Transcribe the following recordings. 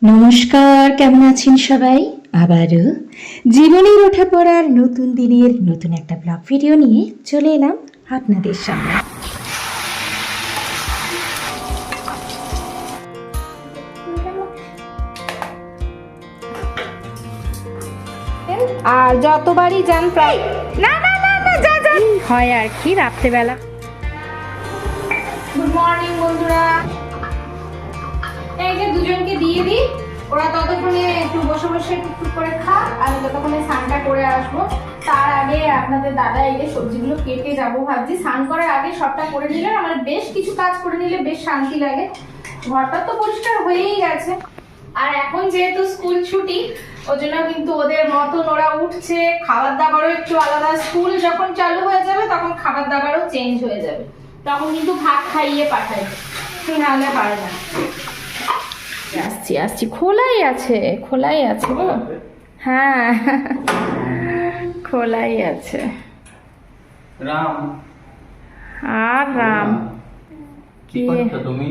নমস্কার, কেমন আছেন সবাই? আবারও জীবনের ওঠা পড়ার নতুন দিনের নতুন একটা ব্লগ ভিডিও নিয়ে চলে এলাম আপনাদের সামনে। আর যতবারই যান প্রায় না না না না যা যা হয় আর কি রাত্রেবেলা। গুড মর্নিং বন্ধুরা, এই যে দুজনকে দিয়ে দিই, ওরা ততক্ষণে একটু বসে বসে টুকটুক করে খা, আমি ততক্ষণে স্নানটা করে আসবো। তার আগে আপনাদের দাদা এই যে সবজিগুলো কেটে যাবো ভাবছি। স্নান করার আগে সবটা করে নিলে আমার বেশ কিছু কাজ করে নিলে বেশ শান্তি লাগে। ঘরটা তো পরিষ্কার হয়েই গেছে, আর এখন যেহেতু স্কুল ছুটি ওই জন্য কিন্তু ওদের মতন ওরা উঠছে, খাবার দাবারও একটু আলাদা। স্কুল যখন চালু হয়ে যাবে তখন খাবার দাবারও চেঞ্জ হয়ে যাবে, তখন কিন্তু ভাত খাইয়ে পাঠাই, নাহলে পারে না। আসছি আসছি, খোলাই আছে গো। হ্যাঁ খোলাই আছে। রাম আর রাম কি করছো তুমি?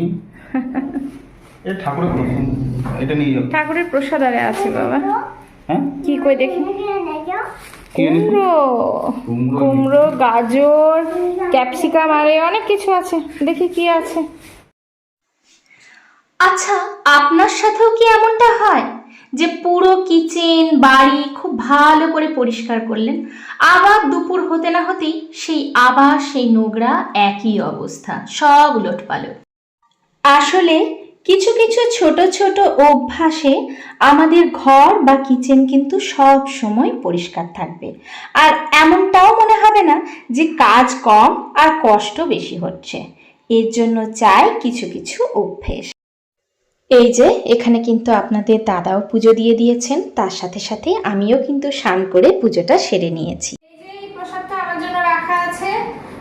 এ ঠাকুরের প্রসাদ, এটা নিয়ে যাও। ঠাকুরের প্রসাদ আরে আছে বাবা। হ্যাঁ কি কই দেখি? কি এনেছো? কুমড়ো, গাজর, ক্যাপসিকাম আরে অনেক কিছু আছে, দেখি কি আছে। আচ্ছা, আপনার সাথেও কি এমনটা হয় যে পুরো কিচেন বাড়ি খুব ভালো করে পরিষ্কার করলেন, আবার দুপুর হতে না হতেই সেই নোংরা একই অবস্থা, সব উলটপালট? আসলে কিছু কিছু ছোট ছোট অভ্যাসে আমাদের ঘর বা কিচেন কিন্তু সব সময় পরিষ্কার থাকবে, আর এমনটাও মনে হবে না যে কাজ কম আর কষ্ট বেশি হচ্ছে। এর জন্য চাই কিছু কিছু অভ্যেস। এই যে এখানে কিন্তু আপনাদের দাদাও পুজো দিয়ে দিয়েছেন, তার সাথে সাথে আমিও কিন্তু স্নান করে পুজোটা সেরে নিয়েছি। এই প্রসাদটা আমার জন্য রাখা আছে,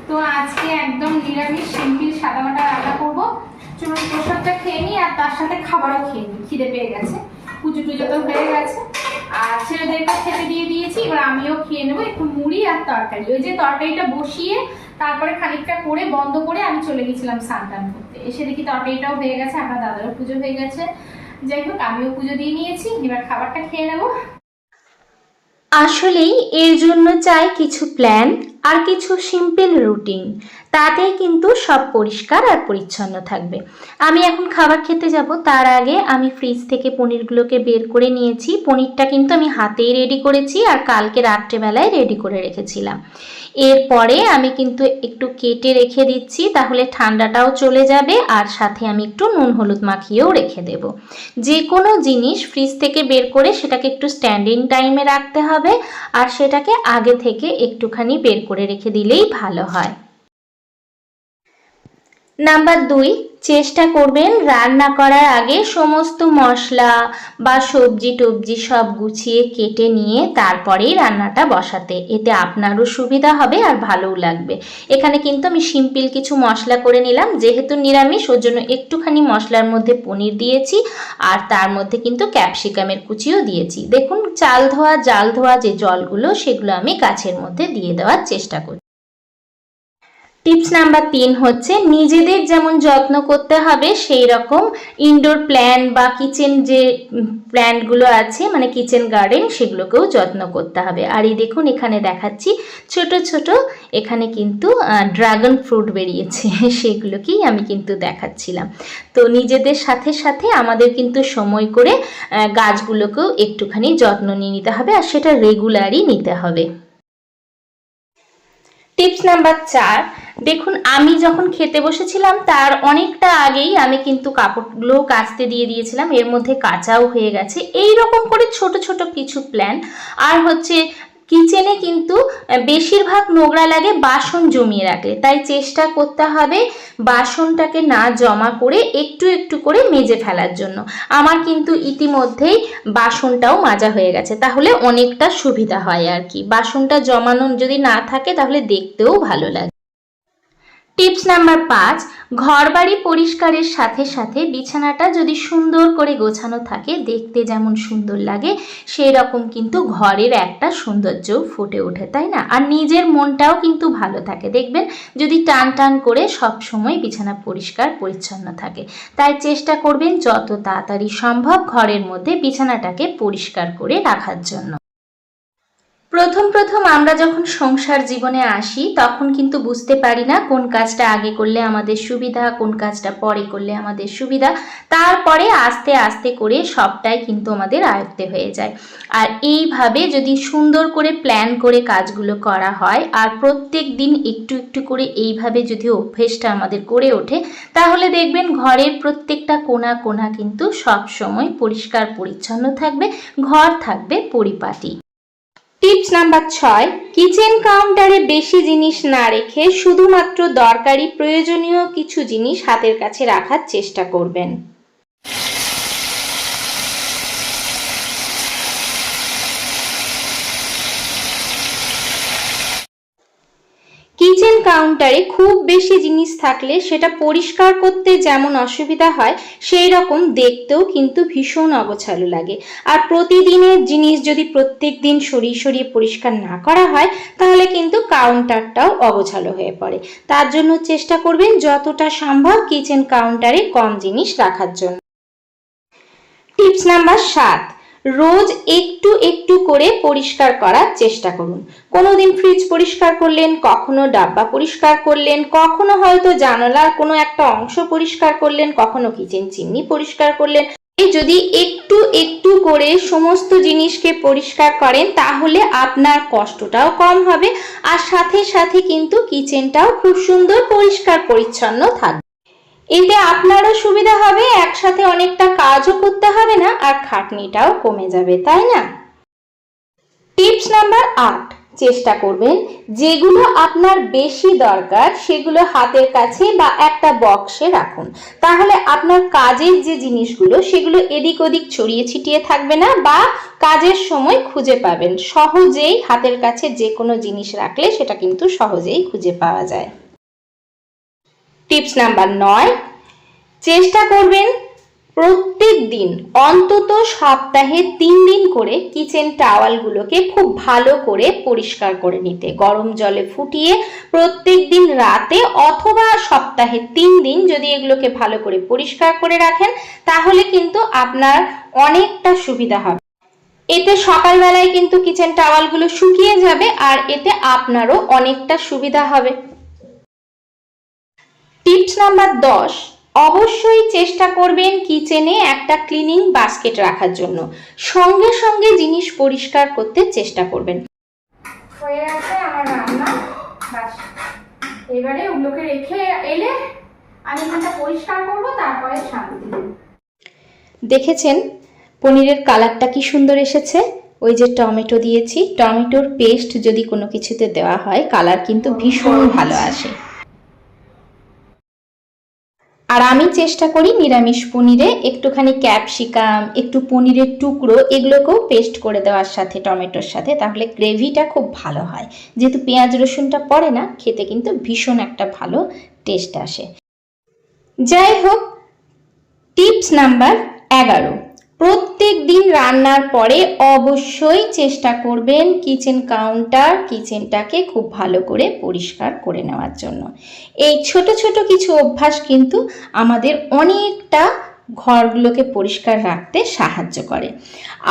তো আজকে একদম নিরামিষ সিম্পল সাদামাটা রান্না করবো। চলুন প্রসাদটা খেয়ে নিই, আর তার সাথে খাবারও খেয়ে নিই, খিদে পেয়ে গেছে। পুজো টুজো তো হয়ে গেছে, আর ছেলেদেরকে খেতে দিয়ে দিয়েছি, এবার আমিও খেয়ে নেবো একটু মুড়ি আর তরকারি। ওই যে তরকারিটা বসিয়ে তারপরে খানিকটা করে বন্ধ করে আমি চলে গেছিলাম স্নান টান করতে, এসে দেখি তরকারিটাও হয়ে গেছে, আমার দাদারও পুজো হয়ে গেছে। যাই হোক আমিও পুজো দিয়ে নিয়েছি, এবার খাবারটা খেয়ে নেবো। আসলেই এর জন্য চাই কিছু প্ল্যান আর কিছু সিম্পল রুটিন, তাতেই কিন্তু সব পরিষ্কার আর পরিচ্ছন্ন থাকবে। আমি এখন খাবার খেতে যাব, তার আগে আমি ফ্রিজ থেকে পনিরগুলোকে বের করে নিয়েছি। পনিরটা কিন্তু আমি হাতেই রেডি করেছি, আর কালকে রাত্রেবেলায় রেডি করে রেখেছিলাম। এরপরে আমি কিন্তু একটু কেটে রেখে দিচ্ছি, তাহলে ঠান্ডাটাও চলে যাবে, আর সাথে আমি একটু নুন হলুদ মাখিয়েও রেখে দেব। যে কোনো জিনিস ফ্রিজ থেকে বের করে সেটাকে একটু স্ট্যান্ডিং টাইমে রাখতে হবে, আর সেটাকে আগে থেকে একটুখানি বের করে রেখে দিলেই ভালো হয়। নাম্বার 2, চেষ্টা করবেন রান্না করার আগে সমস্ত মশলা বা সবজি টবজি সব গুছিয়ে কেটে নিয়ে তারপরেই রান্নাটা বসাতে, এতে আপনারও সুবিধা হবে আর ভালোও লাগবে। এখানে কিন্তু আমি সিম্পল কিছু মশলা করে নিলাম, যেহেতু নিরামিষ ওর জন্য একটুখানি মশলার মধ্যে পনির দিয়েছি, আর তার মধ্যে কিন্তু ক্যাপসিকামের কুচিও দিয়েছি। দেখুন চাল ধোয়া জাল ধোয়া যে জলগুলো সেগুলো আমি গাছের মধ্যে দিয়ে দেওয়ার চেষ্টা করি। টিপস নাম্বার 3 হচ্ছে নিজেদের যেমন যত্ন করতে হবে সেই রকম ইনডোর প্ল্যান্ট বা কিচেন যে প্ল্যান্টগুলো আছে মানে কিচেন গার্ডেন সেগুলোকেও যত্ন করতে হবে। আর এই দেখুন এখানে দেখাচ্ছি ছোট ছোট এখানে কিন্তু ড্রাগন ফ্রুট বেরিয়েছে, সেগুলোকেই আমি কিন্তু দেখাচ্ছিলাম। তো নিজেদের সাথে সাথে আমাদের কিন্তু সময় করে গাছগুলোকেও একটুখানি যত্ন নিয়ে নিতে হবে, আর সেটা রেগুলারই নিতে হবে। টিপস নাম্বার 4, দেখুন আমি যখন খেতে বসেছিলাম তার অনেকটা আগেই আমি কিন্তু কাপড়গুলো কাচতে দিয়ে দিয়েছিলাম, এর মধ্যে কাচাও হয়ে গেছে। এই রকম করে ছোট ছোট কিছু প্ল্যান। আর হচ্ছে কিচেনে কিন্তু বেশিরভাগ নোংরা লাগে বাসন জমিয়ে রাখলে, তাই চেষ্টা করতে হবে বাসনটাকে না জমা করে একটু একটু করে মেজে ফেলার জন্য। আমার কিন্তু ইতিমধ্যেই বাসনটাও মাজা হয়ে গেছে, তাহলে অনেকটা সুবিধা হয় আর কি। বাসনটা জমানো যদি না থাকে তাহলে দেখতেও ভালো লাগে। টিপস নাম্বার 5, ঘরবাড়ি পরিষ্কারের সাথে সাথে বিছানাটা যদি সুন্দর করে গোছানো থাকে, দেখতে যেমন সুন্দর লাগে সেই রকম কিন্তু ঘরের একটা সৌন্দর্য ফুটে ওঠে, তাই না? আর নিজের মনটাও কিন্তু ভালো থাকে দেখবেন যদি টান টান করে সব সময় বিছানা পরিষ্কার পরিচ্ছন্ন থাকে। তাই চেষ্টা করবেন যত তাড়াতাড়ি সম্ভব ঘরের মধ্যে বিছানাটাকে পরিষ্কার করে রাখার জন্য। প্রথম আমরা যখন সংসার জীবনে আসি তখন কিন্তু বুঝতে পারি না কোন কাজটা আগে করলে আমাদের সুবিধা, কোন কাজটা পরে করলে আমাদের সুবিধা। তারপরে আস্তে আস্তে করে সবটাই কিন্তু আমাদের আয়ত্তে হয়ে যায়। আর এইভাবে যদি সুন্দর করে প্ল্যান করে কাজগুলো করা হয় আর প্রত্যেক দিন একটু একটু করে এইভাবে যদি অভ্যেসটা আমাদের করে ওঠে, তাহলে দেখবেন ঘরের প্রত্যেকটা কোণা কোণা কিন্তু সব সময় পরিষ্কার পরিচ্ছন্ন থাকবে, ঘর থাকবে পরিপাটি। টিপস নাম্বার 6, কিচেন কাউন্টারে বেশি জিনিস না রেখে শুধুমাত্র দরকারি প্রয়োজনীয় কিছু জিনিস হাতের কাছে রাখার চেষ্টা করবেন। কিচেন কাউন্টারে খুব বেশি জিনিস থাকলে সেটা পরিষ্কার করতে যেমন অসুবিধা হয়, সেই রকম দেখতেও কিন্তু ভীষণ অগোছালো লাগে। আর প্রতিদিনের জিনিস যদি প্রত্যেক দিন সরিয়ে সরিয়ে পরিষ্কার না করা হয়, তাহলে কিন্তু কাউন্টারটাও অগোছালো হয়ে পড়ে। তার জন্য চেষ্টা করবেন যতটা সম্ভব কিচেন কাউন্টারে কম জিনিস রাখার জন্য। টিপস নাম্বার 7, রোজ একটু একটু করে পরিষ্কার করার চেষ্টা করুন। কোনোদিন ফ্রিজ পরিষ্কার করলেন, কখনো ডাব্বা পরিষ্কার করলেন, কখনো হয়তো জানালার কোনো একটা অংশ পরিষ্কার করলেন, কখনো কিচেন চিমনি পরিষ্কার করলেন। যদি একটু একটু করে সমস্ত জিনিসকে পরিষ্কার করেন তাহলে আপনার কষ্টটাও কম হবে আর সাথে সাথে কিন্তু কিচেনটাও খুব সুন্দর পরিষ্কার পরিচ্ছন্ন থাকবে। এতে আপনারও সুবিধা হবে, একসাথে অনেকটা কাজও করতে হবে না আর খাটনিটাও কমে যাবে, তাই না? টিপস নাম্বার 8, চেষ্টা করবেন যেগুলো আপনার বেশি দরকার সেগুলো হাতের কাছে বা একটা বক্সে রাখুন। তাহলে আপনার কাজের যে জিনিসগুলো সেগুলো এদিক ওদিক ছড়িয়ে ছিটিয়ে থাকবে না বা কাজের সময় খুঁজে পাবেন। সহজেই হাতের কাছে যে কোনো জিনিস রাখলে সেটা কিন্তু সহজেই খুঁজে পাওয়া যায়। টিপস নাম্বার 9, চেষ্টা করবেন প্রত্যেক দিন অন্তত সপ্তাহে 3 দিন করে কিচেন টাওয়ালগুলোকে খুব ভালো করে পরিষ্কার করে নিতে। গরম জলে ফুটিয়ে প্রত্যেক দিন রাতে অথবা সপ্তাহে 3 দিন যদি এগুলোকে ভালো করে পরিষ্কার করে রাখেন তাহলে কিন্তু আপনার অনেকটা সুবিধা হবে। এতে সকালবেলায় কিন্তু কিচেন টাওয়ালগুলো শুকিয়ে যাবে আর এতে আপনারও অনেকটা সুবিধা হবে। টিপস নাম্বার 10, অবশ্যই চেষ্টা করবেন কিচেনে একটা ক্লিনিং বাস্কেট রাখার জন্য। সঙ্গে সঙ্গে জিনিস পরিষ্কার করতে চেষ্টা করবেন। হয়ে গেছে আমার রান্না, বাস এবারে ওগুলোকে রেখে এলে আমি এখানটা পরিষ্কার করবো, তারপরে শান্তি। দেখেছেন পনিরের কালারটা কি সুন্দর এসেছে। ওই যে টমেটো দিয়েছি, টমেটোর পেস্ট যদি কোনো কিছুতে দেওয়া হয় কালার কিন্তু ভীষণ ভালো আসে। আর আমি চেষ্টা করি নিরামিষ পনিরে একটুখানি ক্যাপসিকাম, একটু পনিরের টুকরো এগুলোকেও পেস্ট করে দেওয়ার সাথে টমেটোর সাথে, তাহলে গ্রেভিটা খুব ভালো হয়। যেহেতু পেঁয়াজ রসুনটা পড়ে না, খেতে কিন্তু ভীষণ একটা ভালো টেস্ট আসে। যাই হোক, টিপস নাম্বার 11, প্রত্যেক দিন রান্নার পরে অবশ্যই চেষ্টা করবেন কিচেন কাউন্টার, কিচেনটাকে খুব ভালো করে পরিষ্কার করে নেওয়ার জন্য। এই ছোট ছোট কিছু অভ্যাস কিন্তু আমাদের অনেকটা ঘরগুলোকে পরিষ্কার রাখতে সাহায্য করে।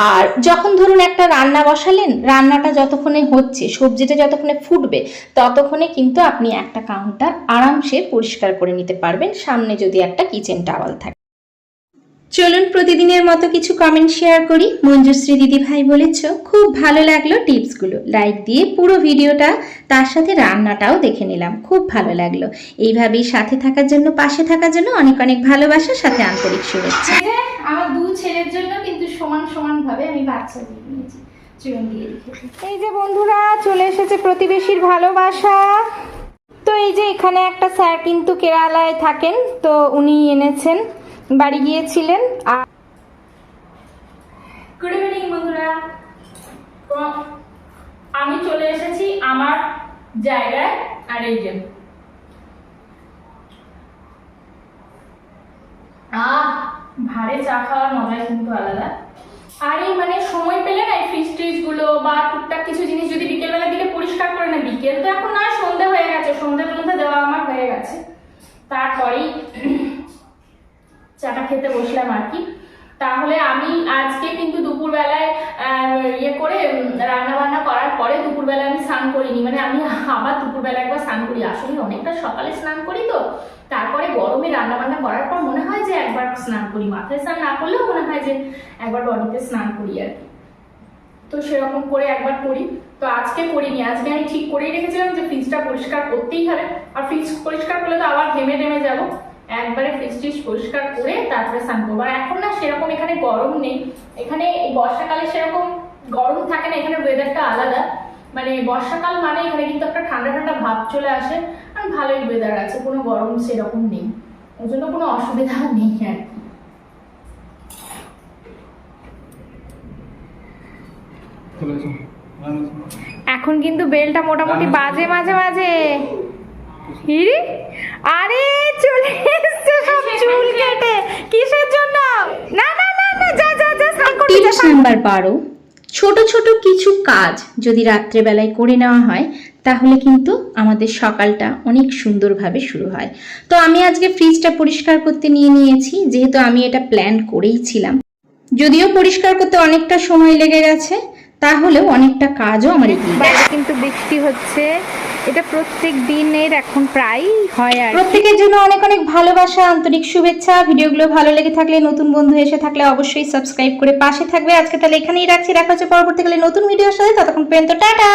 আর যখন ধরুন একটা রান্না বসালেন, রান্নাটা যতক্ষণে হচ্ছে, সবজিটা যতক্ষণে ফুটবে, ততক্ষণে কিন্তু আপনি একটা কাউন্টার আরামসে পরিষ্কার করে নিতে পারবেন, সামনে যদি একটা কিচেন টাওয়াল থাকে। চলুন প্রতিদিনের মতো কিছু কমেন্ট শেয়ার করি। মঞ্জুশ্রী দিদি ভাই বলেছ খুব ভালো লাগলো টিপসগুলো, লাইক দিয়ে পুরো ভিডিওটা তার সাথে রান্নাটাও দেখে নিলাম, খুব ভালো লাগলো। এইভাবেই সাথে থাকার জন্য, পাশে থাকার জন্য অনেক অনেক ভালোবাসা, সাথে আন্তরিক শুভেচ্ছা। আমার 2 ছেলের জন্য কিন্তু সমান সমান ভাবে আমি বাচ্চা দিয়ে নিয়েছি, চুন দিয়ে রেখেছি। এই যে বন্ধুরা চলে এসেছে প্রতিবেশীর ভালোবাসা। তো এই যে এখানে একটা স্যার কিন্তু কেরালায় থাকেন, তো উনি এনেছেন, বাড়ি গিয়েছিলেন। গুড ইভিনিং বন্ধুরা, তো আমি চলে এসেছি আমার জায়গায়। আর এই যে ভারে চা খাওয়ার মজাই কিন্তু আলাদা। আর এই মানে সময় পেলে না এই ফ্রিজ ট্রিজ গুলো বা টুকটাক কিছু জিনিস যদি বিকেলবেলা দিকে পরিষ্কার করে না, বিকেল তো এখন আর সন্ধে হয়ে গেছে, সন্ধ্যের মধ্যে দেওয়া আমার হয়ে গেছে, তারপরেই চাটা খেতে বসলাম আর কি। তাহলে আমি আজকে কিন্তু দুপুরবেলায় ইয়ে করে রান্না বান্না করার পরে দুপুরবেলা আমি স্নান করিনি, মানে আমি আবার দুপুরবেলা একবার স্নান করি। আসলে অনেকটা সকালে স্নান করি তো, তারপরে গরমে রান্না বান্না করার পর মনে হয় যে একবার স্নান করি, মাথায় স্নান না করলেও মনে হয় যে একবার বডিতে স্নান করি আর কি। তো সেরকম করে একবার করি, তো আজকে করিনি। আজকে আমি ঠিক করেই রেখেছিলাম যে ফ্রিজটা পরিষ্কার করতেই হবে, আর ফ্রিজ পরিষ্কার করলে তো আবার ঘেমে টেমে যাবো, একবারে ফ্রিজ ট্রিজ পরিষ্কার করে তারপরে স্নান করবো। আর এখন না সেরকম এখানে গরম নেই, এখানে এই বর্ষাকালে সেরকম গরম থাকে না, এখানে ওয়েদারটা আলাদা, মানে বর্ষাকাল মানে এখানে কিন্তু একটা ঠান্ডা ঠান্ডা ভাব চলে আসে, আর ভালোই ওয়েদার আছে, কোনো গরম সেরকম নেই, ওই জন্য কোনো অসুবিধা নেই আর কি। এখন কিন্তু বেলটা মোটামুটি বাজে মাঝে মাঝে। আরে চলে এসেছে সব চুল কেটে, কিসের জন্য? না না না না, যা যা যা স্নান করতে যা। টিপস নাম্বার 12, ছোট ছোট কিছু কাজ যদি রাত্রেবেলায় করে নেওয়া হয় তাহলে কিন্তু আমাদের সকালটা অনেক সুন্দরভাবে শুরু হয়। তো আমি আজকে ফ্রিজটা পরিষ্কার করতে নিয়েছি, যেহেতু আমি এটা প্ল্যান করেই ছিলাম। যদিও পরিষ্কার করতে অনেকটা সময় লেগে গেছে, তাহলেও অনেকটা কাজও আমার এগিয়ে বাইরে গেছে। কিন্তু বৃষ্টি হচ্ছে, এটা প্রত্যেক দিনের এখন প্রায় হয় আর কি। প্রত্যেকের জন্য অনেক অনেক ভালোবাসা, আন্তরিক শুভেচ্ছা। ভিডিওগুলো ভালো লেগে থাকলে, নতুন বন্ধু এসে থাকলে অবশ্যই সাবস্ক্রাইব করে পাশে থাকবে। আজকে তাহলে এখানেই রাখছি, দেখা হচ্ছে পরবর্তীকালে নতুন ভিডিওর সাথে। ততক্ষণ পর্যন্ত টাটা।